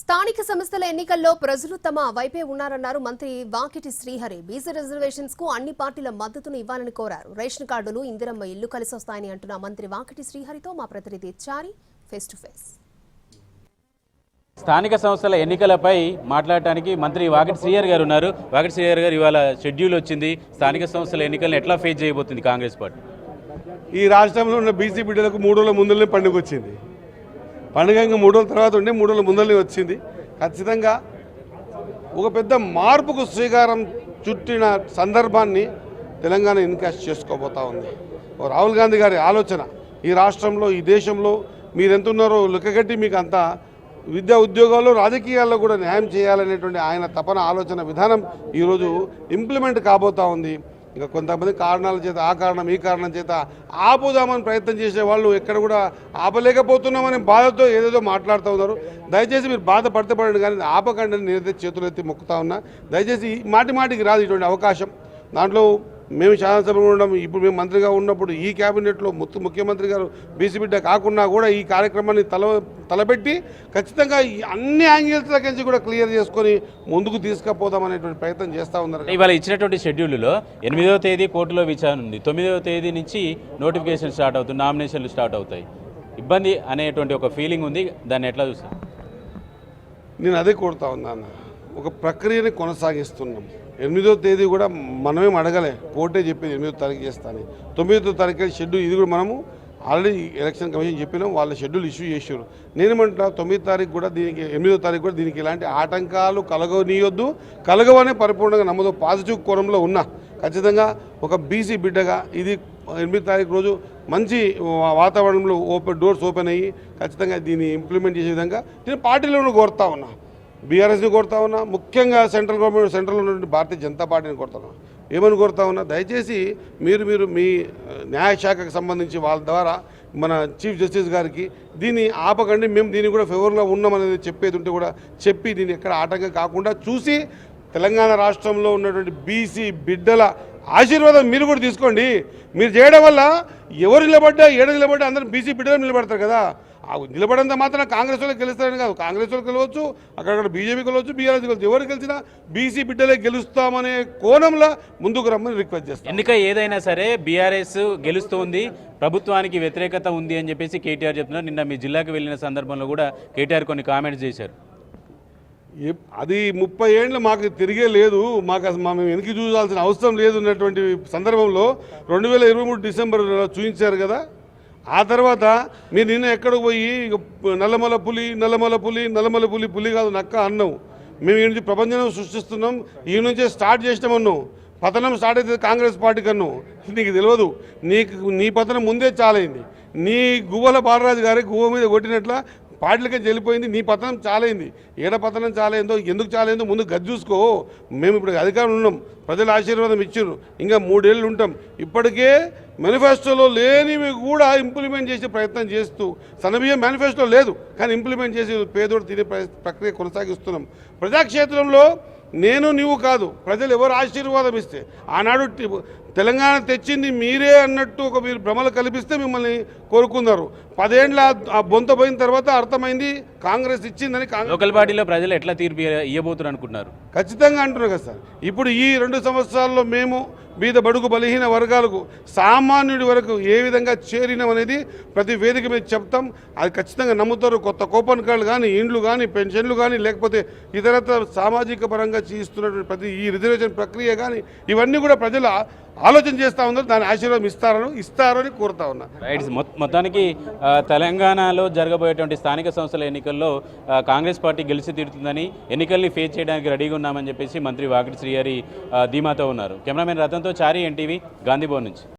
స్థానిక సంస్థల ఎన్నికల్లో ప్రజలు తమ వైపే ఉన్నారన్నారు మంత్రి వాకిటి శ్రీహరి. బీసీ రిజర్వేషన్స్ కు అన్ని పార్టీల మద్దతును ఇవ్వాలని కోరారు. రేషన్ కార్డులు, ఇందిరమ్మ ఇల్లు కలిసొస్తాయని అంటున్న మంత్రి వాకిటి శ్రీహరితో మా ప్రతినిధి చారి ఫేస్ టు ఫేస్. స్థానిక సంస్థల ఎన్నికలపై మాట్లాడటానికి మంత్రి వాకిటి శ్రీహరి గారు ఉన్నారు. వాకిటి శ్రీహరి గారు, ఇవాళ షెడ్యూల్ వచ్చింది. స్థానిక సంస్థల ఎన్నికలను ఎట్లా ఫేస్ చేయబోతుంది కాంగ్రెస్ పార్టీ? ఈ రాష్ట్రంలో ఉన్న బీసీ బిడ్డలకు 3 రోజుల ముందరనే పండుగ వచ్చింది. పండుగ ఇంకా 3 రోజుల తర్వాత ఉండే 3 రోజుల ముందరనే వచ్చింది. ఖచ్చితంగా ఒక పెద్ద మార్పుకు శ్రీకారం చుట్టిన సందర్భాన్ని తెలంగాణ ఇన్కాస్ట్ చేసుకోబోతా ఉంది. రాహుల్ గాంధీ గారి ఆలోచన, ఈ రాష్ట్రంలో, ఈ దేశంలో మీరు ఎంత ఉన్నారో లెక్కగట్టి మీకు అంతా విద్యా ఉద్యోగాల్లో, రాజకీయాల్లో కూడా న్యాయం చేయాలనేటువంటి ఆయన తపన, ఆలోచన విధానం ఈరోజు ఇంప్లిమెంట్ కాబోతా ఉంది. ఇంకా కొంతమంది కారణాల చేత, ఆ కారణం ఈ కారణం చేత ఆపుదామని ప్రయత్నం చేసే వాళ్ళు ఎక్కడ కూడా ఆపలేకపోతున్నామని బాధతో ఏదేదో మాట్లాడుతూ ఉన్నారు. దయచేసి మీరు బాధపడితే పడండి, కానీ ఆపకండి. నేనైతే చేతులెత్తి మొక్కుతా ఉన్నా. దయచేసి మాటికి రాదు ఇటువంటి అవకాశం. దాంట్లో మేము శాసనసభలో ఉండడం, ఇప్పుడు మేము మంత్రిగా ఉన్నప్పుడు ఈ క్యాబినెట్లో ముఖ్యమంత్రి గారు బీసీ బిడ్డ కాకుండా కూడా ఈ కార్యక్రమాన్ని తలపెట్టి ఖచ్చితంగా అన్ని యాంగిల్స్ నుంచి కూడా క్లియర్ చేసుకొని ముందుకు తీసుకుపోదామనేటువంటి ప్రయత్నం చేస్తూ ఉన్నారు. ఇవాళ ఇచ్చినటువంటి షెడ్యూల్లో 8వ తేదీ కోర్టులో విచారణ ఉంది. 9వ తేదీ నుంచి నోటిఫికేషన్ స్టార్ట్ అవుతుంది, నామినేషన్లు స్టార్ట్ అవుతాయి. ఇబ్బంది అనేటువంటి ఒక ఫీలింగ్ ఉంది. దాన్ని ఎట్లా చూస్తారు? నేను అదే కోరుతా ఉన్నాను. ఒక ప్రక్రియని కొనసాగిస్తున్నాం. 8వ తేదీ కూడా మనమేం అడగలే, కోర్టే చెప్పింది 8వ తారీఖు చేస్తాను. 9వ తారీఖు షెడ్యూల్, ఇది కూడా మనము ఆల్రెడీ ఎలక్షన్ కమిషన్ చెప్పినాం, వాళ్ళ షెడ్యూల్ ఇష్యూ చేసారు. నేనేమంటా 9వ తారీఖు కూడా దీనికి, 8వ తారీఖు కూడా దీనికి ఇలాంటి ఆటంకాలు కలగనీయొద్దు, కలగవనే పరిపూర్ణంగా నమ్మదు. పాజిటివ్ కోణంలో ఉన్నా ఖచ్చితంగా ఒక బీసీ బిడ్డగా ఇది 8వ తారీఖు రోజు మంచి వాతావరణంలో డోర్స్ ఓపెన్ అయ్యి ఖచ్చితంగా దీన్ని ఇంప్లిమెంట్ చేసే విధంగా నేను పార్టీలను కోరుతా ఉన్నా. బీఆర్ఎస్ని కోరుతా ఉన్నా, ముఖ్యంగా సెంట్రల్ గవర్నమెంట్, సెంట్రల్లో ఉన్నటువంటి భారతీయ జనతా పార్టీని కోరుతా ఉన్నా. ఏమని కోరుతా ఉన్నా, దయచేసి మీరు మీ న్యాయశాఖకు సంబంధించి వాళ్ళ ద్వారా మన చీఫ్ జస్టిస్ గారికి దీన్ని ఆపకండి, మేము దీన్ని కూడా ఫేవర్గా ఉన్నామనేది చెప్పేది ఉంటే కూడా చెప్పి దీన్ని ఎక్కడ ఆటంకం కాకుండా చూసి తెలంగాణ రాష్ట్రంలో ఉన్నటువంటి బీసీ బిడ్డల ఆశీర్వాదం మీరు కూడా తీసుకోండి. మీరు చేయడం వల్ల ఎవరు నిలబడ్డా, నిలబడ్డా అందరూ బీసీ బిడ్డలు నిలబడతారు కదా. నిలబడంత మాత్రం కాంగ్రెస్ వాళ్ళకి గెలుస్తారని కాదు, కాంగ్రెస్ వాళ్ళు గెలవచ్చు, అక్కడక్కడ బీజేపీ గెలవచ్చు, బీఆర్ఎస్ గెలవచ్చు. ఎవరు గెలిచినా బీసీ బిడ్డలే గెలుస్తామనే కోణంలో ముందుకు రమ్మని రిక్వెస్ట్ చేస్తాం. ఎన్నిక ఏదైనా సరే బీఆర్ఎస్ గెలుస్తోంది, ప్రభుత్వానికి వ్యతిరేకత ఉంది అని చెప్పేసి కేటీఆర్ చెప్తున్నారు. నిన్న మీ జిల్లాకు వెళ్ళిన సందర్భంలో కూడా కేటీఆర్ కొన్ని కామెంట్స్ చేశారు. అది 30 ఏళ్ళు మాకు తిరిగే లేదు, మేము వెనక్కి చూడాల్సిన అవసరం లేదు అన్నటువంటి సందర్భంలో 2023 డిసెంబర్ చూపించారు కదా. ఆ తర్వాత మీరు నిన్న ఎక్కడికి పోయి నల్లమల పులి పులి కాదు నక్క అన్నాం. మేము ఈ నుంచి ప్రపంచం సృష్టిస్తున్నాం, ఈ నుంచే స్టార్ట్ చేసినామన్నాం. పతనం స్టార్ట్ అయితే కాంగ్రెస్ పార్టీకి అన్నాం. నీకు తెలియదు, నీ పతనం ముందే చాలైంది. నీ గువ్వల బాలరాజు గారి గువ్వ మీద కొట్టినట్ల పార్టీలకే వెళ్ళిపోయింది. నీ పతనం చాలైంది. ఏడ పతనం చాలైందో, ఎందుకు చాలైందో ముందు గది చూసుకో. మేము ఇప్పుడు అధికారం ఉన్నాం, ప్రజల ఆశీర్వాదం ఇచ్చారు, ఇంకా 3 ఏళ్ళు ఉంటాం. ఇప్పటికే మేనిఫెస్టోలో లేనివి కూడా ఇంప్లిమెంట్ చేసే ప్రయత్నం చేస్తూ, సన్నబియ్యం మేనిఫెస్టో లేదు కానీ ఇంప్లిమెంట్ చేసి పేదోడు తినే ప్రక్రియ కొనసాగిస్తున్నాం. ప్రజాక్షేత్రంలో నేను నీవు కాదు, ప్రజలు ఎవరు ఆశీర్వాదం ఇస్తే, ఆనాడు తెలంగాణ తెచ్చింది మీరే అన్నట్టు ఒక మీరు భ్రమలు కల్పిస్తే మిమ్మల్ని కోరుకున్నారు. 10 ఏళ్ళ ఆ బొంత పోయిన తర్వాత అర్థమైంది కాంగ్రెస్ ఇచ్చిందని. లోకల్ పార్టీలో ప్రజలు ఎట్లా తీర్పు ఇవ్వబోతున్నారు అనుకుంటున్నారు? ఖచ్చితంగా అంటున్నారు కదా సార్. ఇప్పుడు ఈ 2 సంవత్సరాల్లో మేము బీద బడుగు బలహీన వర్గాలకు, సామాన్యుడి వరకు ఏ విధంగా చేరినామనేది ప్రతి వేదిక మీద చెప్తాం. అది ఖచ్చితంగా నమ్ముతారు. కొత్త కూపన్ కార్డులు కానీ, ఇండ్లు కానీ, పెన్షన్లు కానీ, లేకపోతే ఇతరత్ర సామాజిక పరంగా చేస్తున్నటువంటి ప్రతి ఈ రిజర్వేషన్ ప్రక్రియ కానీ, ఇవన్నీ కూడా ప్రజలు ఆలోచన చేస్తూ ఉన్నారు. దాని ఆశీర్వాదం ఇస్తారని కోరుతా ఉన్నా. మొత్తానికి తెలంగాణలో జరగబోయేటువంటి స్థానిక సంస్థల ఎన్నికల్లో కాంగ్రెస్ పార్టీ గెలిచి తీరుతుందని, ఎన్నికల్ని ఫేస్ చేయడానికి రెడీగా ఉన్నామని చెప్పేసి మంత్రి వాకిటి శ్రీహరి ధీమాతో ఉన్నారు. కెమెరామెన్ రతన్తో చారి, ఎన్టీవీ, గాంధీభవన్ నుంచి.